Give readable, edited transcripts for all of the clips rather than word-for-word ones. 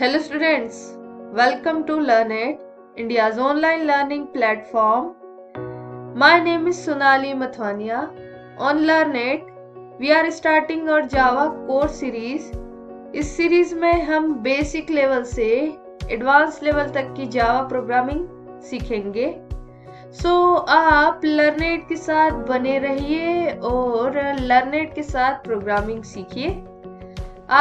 Hello students, welcome to LearnIt, India's online learning platform. My name is Sonali Mathwania. On LearnIt, we are starting our Java course series. इस series में हम basic level से advance level तक की Java programming सीखेंगे। आप LearnIt के साथ बने रहिए और LearnIt के साथ प्रोग्रामिंग सीखिए।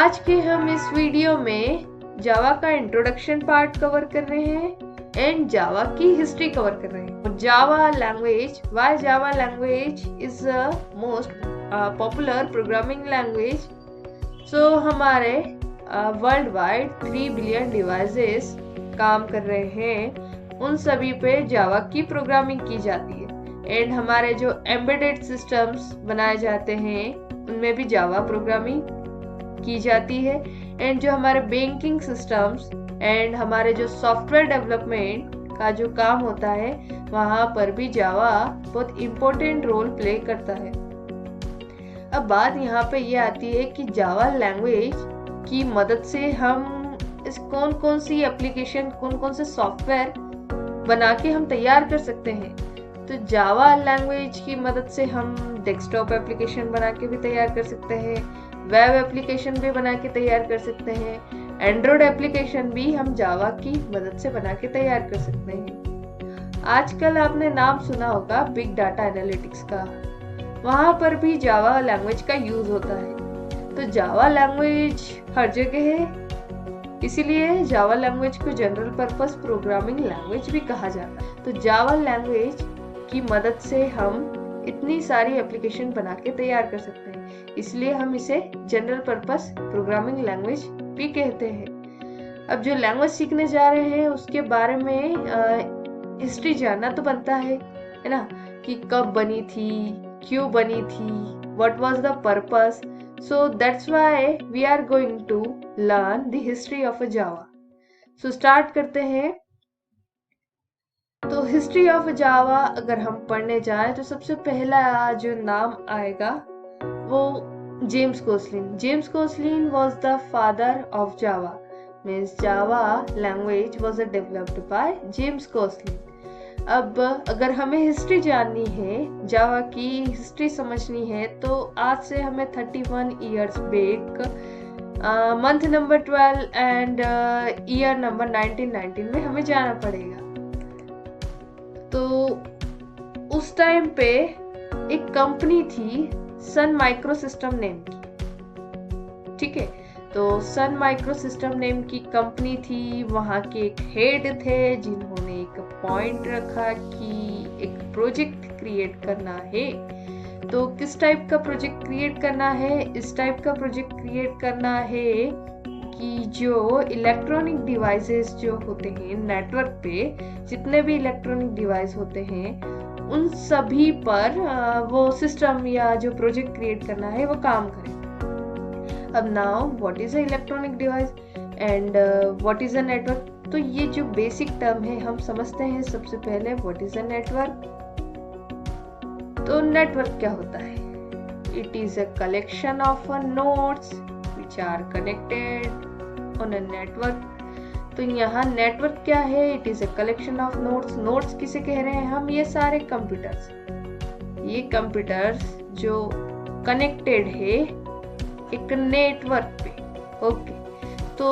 आज के हम इस वीडियो में जावा का इंट्रोडक्शन पार्ट कवर कर रहे हैं एंड जावा की हिस्ट्री कवर कर रहे हैं। Java language, why Java language is most popular programming language. हमारे वर्ल्ड वाइड 3 बिलियन डिवाइसेस काम कर रहे हैं, उन सभी पे जावा की प्रोग्रामिंग की जाती है। एंड हमारे जो एम्बेडेड सिस्टम्स बनाए जाते हैं उनमें भी जावा प्रोग्रामिंग की जाती है। एंड जो हमारे बैंकिंग सिस्टम्स एंड हमारे जो सॉफ्टवेयर डेवलपमेंट का जो काम होता है वहाँ पर भी जावा बहुत इम्पोर्टेंट रोल प्ले करता है। अब बात यहाँ पे ये आती है कि जावा लैंग्वेज की मदद से हम इस कौन कौन सी एप्लीकेशन, कौन कौन से सॉफ्टवेयर बना के हम तैयार कर सकते हैं। तो जावा लैंग्वेज की मदद से हम डेस्कटॉप एप्लीकेशन बना के भी तैयार कर सकते हैं, वेब एप्लीकेशन भी बना के तैयार कर सकते हैं, एंड्रॉयड एप्लीकेशन भी हम जावा की मदद से बना के तैयार कर सकते हैं। आजकल आपने नाम सुना होगा बिग डाटा एनालिटिक्स का, वहाँ पर भी जावा लैंग्वेज का यूज होता है। तो जावा लैंग्वेज हर जगह है, इसीलिए जावा लैंग्वेज को जनरल पर्पस प्रोग्रामिंग लैंग्वेज भी कहा जाता है। तो जावा लैंग्वेज की मदद से हम इतनी सारी एप्लीकेशन बना के तैयार कर सकते हैं, इसलिए हम इसे जनरल पर्पस प्रोग्रामिंग लैंग्वेज भी कहते हैं। अब जो लैंग्वेज सीखने जा रहे हैं उसके बारे में हिस्ट्री जानना तो बनता है ना, कि कब बनी थी, क्यों बनी थी, what was the purpose. So that's why we are going to learn the history of a Java. सो स्टार्ट करते हैं। तो हिस्ट्री ऑफ जावा अगर हम पढ़ने जाएं तो सबसे पहला जो नाम आएगा वो James Gosling. James Gosling was the father of Java, means Java language was developed by James Gosling. अब अगर हमें हिस्ट्री जाननी है, जावा की हिस्ट्री समझनी है, तो आज से हमें 31 years back month number 12 and year number 1919 में हमें जाना पड़ेगा। तो उस टाइम पे एक कंपनी थी सन माइक्रो सिस्टम नेम की, ठीक है। तो सन माइक्रो सिस्टम नेम की कंपनी थी, वहाँ के एक हेड थे जिन्होंने एक पॉइंट रखा कि एक प्रोजेक्ट क्रिएट करना है। तो किस टाइप का प्रोजेक्ट क्रिएट करना है? इस टाइप का प्रोजेक्ट क्रिएट करना है कि जो इलेक्ट्रॉनिक डिवाइसेस जो होते हैं नेटवर्क पे, जितने भी इलेक्ट्रॉनिक डिवाइस होते हैं उन सभी पर वो सिस्टम या जो प्रोजेक्ट क्रिएट करना है वो काम करे। अब now what is a electronic device and what is a network? तो ये जो बेसिक टर्म है हम समझते हैं सबसे पहले व्हाट इज अ नेटवर्क। तो नेटवर्क क्या होता है? It is a collection of nodes which are connected on a network। तो यहाँ नेटवर्क क्या है? It is a collection of nodes. Nodes किसे कह रहे हैं हम? ये सारे कंप्यूटर्स, ये कंप्यूटर्स जो कनेक्टेड है एक नेटवर्क पे। ओके, तो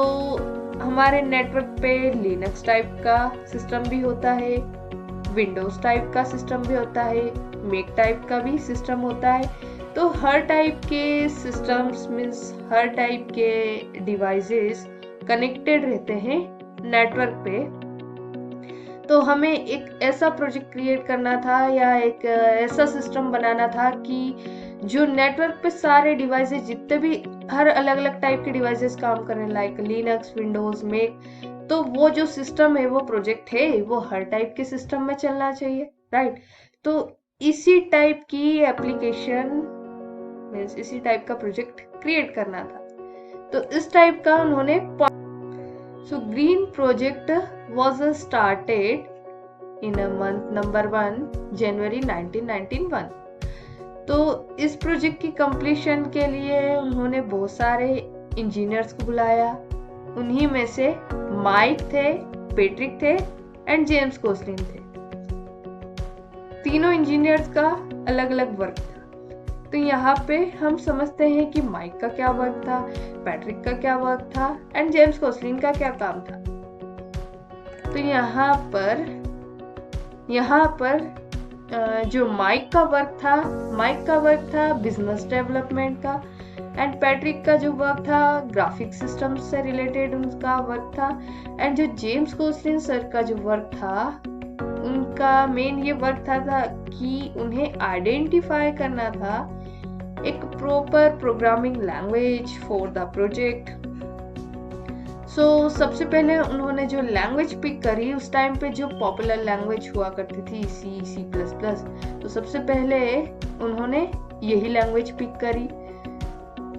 हमारे नेटवर्क पे लिनक्स टाइप का सिस्टम भी होता है, विंडोज टाइप का सिस्टम भी होता है, मैक टाइप का भी सिस्टम होता है। तो हर टाइप के सिस्टम्स मीन्स हर टाइप के डिवाइसेस कनेक्टेड रहते हैं नेटवर्क पे। तो हमें एक ऐसा प्रोजेक्ट क्रिएट करना था या एक ऐसा सिस्टम बनाना था कि जो नेटवर्क पे सारे डिवाइसेस, जितने भी हर अलग अलग टाइप के डिवाइसेस काम कर रहे हैं लाइक लिनक्स, विंडोज, मैक, तो वो जो सिस्टम है, वो प्रोजेक्ट है, वो हर टाइप के सिस्टम में चलना चाहिए, राइट। तो इसी टाइप की एप्लीकेशन मीन्स इसी टाइप का प्रोजेक्ट क्रिएट करना था। तो इस टाइप का उन्होंने green project was started in month number 1 जनवरी 1991। तो इस प्रोजेक्ट की कंप्लीशन के लिए उन्होंने बहुत सारे इंजीनियर्स को बुलाया उन्हीं में से माइक थे, पैट्रिक थे एंड जेम्स कोसलिन थे। तीनों इंजीनियर्स का अलग अलग वर्क था। तो यहाँ पे हम समझते हैं कि माइक का क्या वर्क था, पैट्रिक का क्या वर्क था एंड जेम्स कोसलिन का क्या काम था। तो यहाँ पर जो माइक का वर्क था बिजनेस डेवलपमेंट का एंड पैट्रिक का जो वर्क था ग्राफिक सिस्टम से रिलेटेड उनका वर्क था एंड जो जेम्स कोसलिन सर का जो वर्क था उनका मेन ये वर्क था कि उन्हें आइडेंटिफाई करना था एक proper programming language for the project. सबसे पहले उन्होंने जो लैंग्वेज पिक करी, उस टाइम पे जो पॉपुलर लैंग्वेज हुआ करती थी C++, तो सबसे पहले उन्होंने यही लैंग्वेज पिक करी।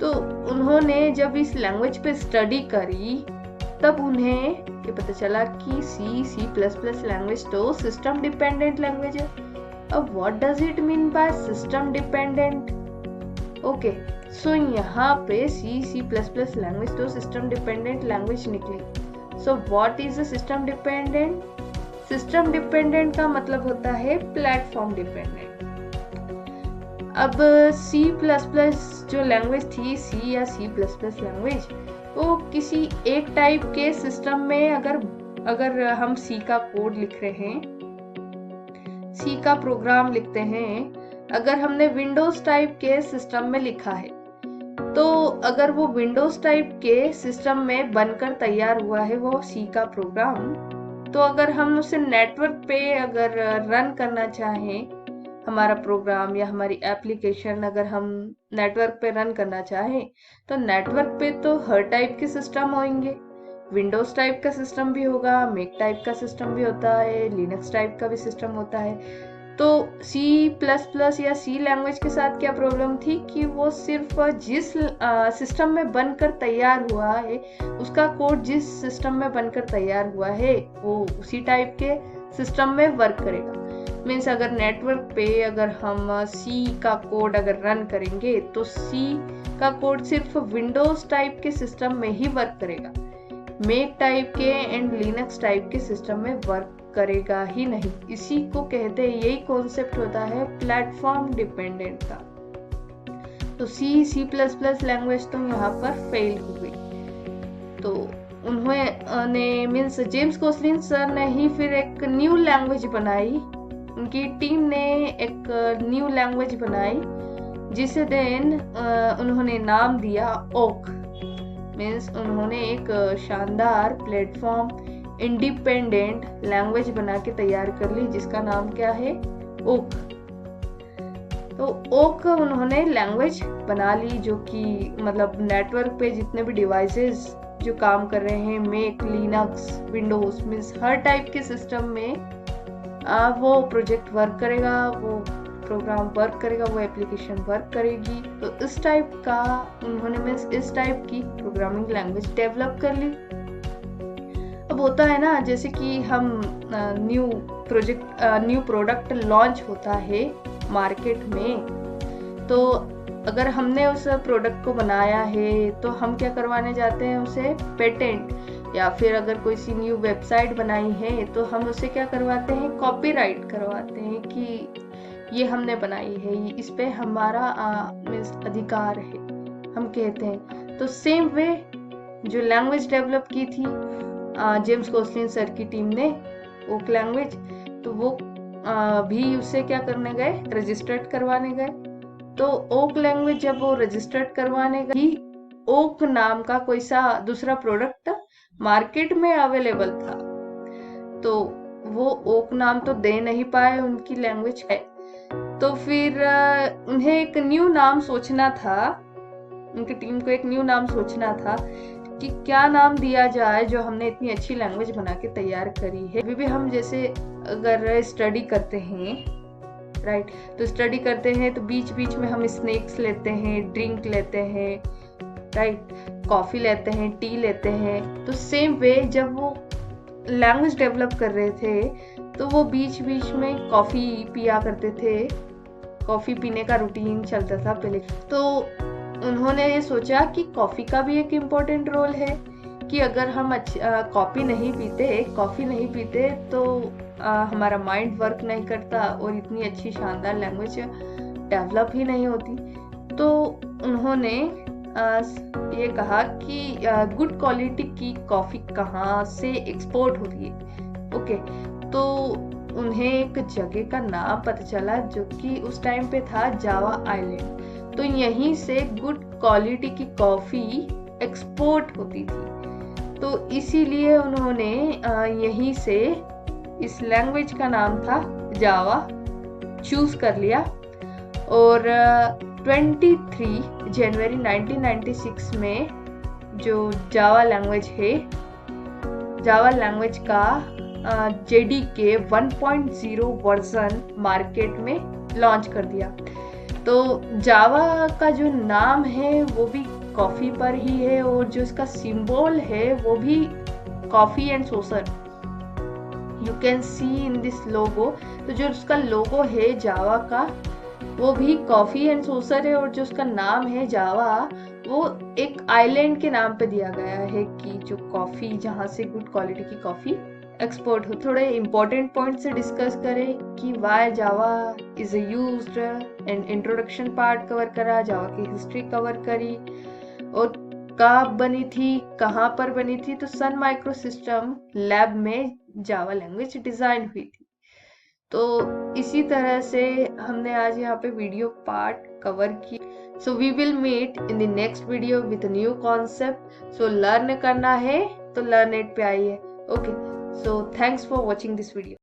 तो उन्होंने जब इस लैंग्वेज पे स्टडी करी तब उन्हें ये पता चला कि C++ लैंग्वेज तो सिस्टम डिपेंडेंट लैंग्वेज है। अब what does it mean by system dependent? Okay, so यहाँ पे C++ लैंग्वेज तो सिस्टम डिपेंडेंट लैंग्वेज निकली। So what is a system dependent? System dependent का मतलब होता है प्लेटफॉर्म डिपेंडेंट। अब C++ जो लैंग्वेज थी, C या C++ लैंग्वेज, वो किसी एक टाइप के सिस्टम में अगर हम C का कोड लिख रहे हैं, C का प्रोग्राम लिखते हैं, अगर हमने विंडोज टाइप के सिस्टम में लिखा है, तो अगर वो विंडोज टाइप के सिस्टम में बनकर तैयार हुआ है वो C का प्रोग्राम, तो अगर हम उसे नेटवर्क पे अगर रन करना चाहें, हमारा प्रोग्राम या हमारी एप्लीकेशन अगर हम नेटवर्क पे रन करना चाहें, तो नेटवर्क पे तो हर टाइप के सिस्टम होंगे। विंडोज टाइप का सिस्टम भी होगा, मैक टाइप का सिस्टम भी होता है, लिनक्स टाइप का भी सिस्टम होता है। तो C++ या C लैंग्वेज के साथ क्या प्रॉब्लम थी कि वो सिर्फ जिस सिस्टम में बनकर तैयार हुआ है, उसका कोड जिस सिस्टम में बनकर तैयार हुआ है वो उसी टाइप के सिस्टम में वर्क करेगा। मीन्स अगर नेटवर्क पे अगर हम C का कोड अगर रन करेंगे तो C का कोड सिर्फ विंडोज टाइप के सिस्टम में ही वर्क करेगा, मैक टाइप के एंड लिनक्स टाइप के सिस्टम में वर्क करेगा ही नहीं। इसी को कहते हैं, यही कॉन्सेप्ट होता है प्लेटफॉर्म डिपेंडेंट का। तो C++ लैंग्वेज तो यहाँ पर फेल हो गई। तो उन्होंने मीन्स जेम्स कोसलिन सर ने ही फिर एक न्यू लैंग्वेज बनाई, उनकी टीम ने एक न्यू लैंग्वेज बनाई जिसे देन उन्होंने नाम दिया ओक। मीन्स उन्होंने एक शानदार प्लेटफॉर्म इंडिपेंडेंट लैंग्वेज बना के तैयार कर ली जिसका नाम क्या है, ओक। तो ओक उन्होंने लैंग्वेज बना ली जो कि मतलब नेटवर्क पे जितने भी डिवाइसेस जो काम कर रहे हैं, मैक, लिनक्स, विंडोज, मीन्स हर टाइप के सिस्टम में वो प्रोजेक्ट वर्क करेगा, वो प्रोग्राम वर्क करेगा, वो एप्लीकेशन वर्क करेगी। तो इस टाइप का उन्होंने मीन्स इस टाइप की प्रोग्रामिंग लैंग्वेज डेवलप कर ली। अब होता है ना, जैसे कि हम न्यू प्रोडक्ट लॉन्च होता है मार्केट में, तो अगर हमने उस प्रोडक्ट को बनाया है तो हम क्या करवाने जाते हैं, उसे पेटेंट, या फिर अगर कोई सी न्यू वेबसाइट बनाई है तो हम उसे क्या करवाते हैं, कॉपीराइट करवाते हैं कि ये हमने बनाई है, इस पे हमारा अधिकार है, हम कहते हैं। तो सेम वे जो लैंग्वेज डेवलप की थी जेम्स कोसलिन सर की टीम ने, ओक लैंग्वेज, तो वो भी उसे क्या करने गए, रजिस्टर्ड करवाने गए। तो ओक लैंग्वेज जब वो रजिस्टर्ड करवाने गई, ओक नाम का कोई सा दूसरा प्रोडक्ट मार्केट में अवेलेबल था, तो वो ओक नाम तो दे नहीं पाए, उनकी लैंग्वेज है। तो फिर उन्हें एक न्यू नाम सोचना था, उनकी टीम को एक न्यू नाम सोचना था कि क्या नाम दिया जाए जो हमने इतनी अच्छी लैंग्वेज बना के तैयार करी है। अभी भी हम जैसे अगर स्टडी करते हैं, राइट, तो स्टडी करते हैं तो बीच बीच में हम स्नैक्स लेते हैं, ड्रिंक लेते हैं, राइट, कॉफी लेते हैं, टी लेते हैं। तो सेम वे जब वो लैंग्वेज डेवलप कर रहे थे तो वो बीच बीच में कॉफी पिया करते थे, कॉफी पीने का रूटीन चलता था पहले। तो उन्होंने ये सोचा कि कॉफी का भी एक इम्पोर्टेंट रोल है, क्योंकि अगर हम कॉफ़ी नहीं पीते तो हमारा माइंड वर्क नहीं करता और इतनी अच्छी शानदार लैंग्वेज डेवलप ही नहीं होती। तो उन्होंने ये कहा कि गुड क्वालिटी की कॉफ़ी कहाँ से एक्सपोर्ट होती है। ओके, तो उन्हें एक जगह का नाम पता चला जो कि उस टाइम पे था जावा आइलैंड। तो यहीं से गुड क्वालिटी की कॉफ़ी एक्सपोर्ट होती थी। तो इसीलिए उन्होंने यहीं से इस लैंग्वेज का नाम था जावा चूज कर लिया। और 23 जनवरी 1996 में जो जावा लैंग्वेज है, जावा लैंग्वेज का JDK 1.0 वर्जन मार्केट में लॉन्च कर दिया। तो जावा का जो नाम है वो भी कॉफ़ी पर ही है और जो इसका सिंबल है वो भी coffee and saucer, you can see in this logo. तो जो उसका लोगो है जावा का वो भी कॉफ़ी एंड सोसर है, और जो उसका नाम है जावा वो एक आइलैंड के नाम पे दिया गया है कि जो कॉफ़ी जहाँ से गुड क्वालिटी की कॉफ़ी एक्सपोर्ट हो। थोड़े इंपॉर्टेंट पॉइंट से डिस्कस करें कि why Java is used and introduction part cover करा, जावा की हिस्ट्री कवर करी और कब बनी थी, कहाँ पर बनी थी। तो सन माइक्रो सिस्टम लैब में जावा लैंग्वेज डिजाइन हुई थी। तो इसी तरह से हमने आज यहाँ पे वीडियो पार्ट कवर की। So we will meet in the next video with new concept. So learn करना है तो लर्न इट पे आइए। Okay, so thanks for watching this video.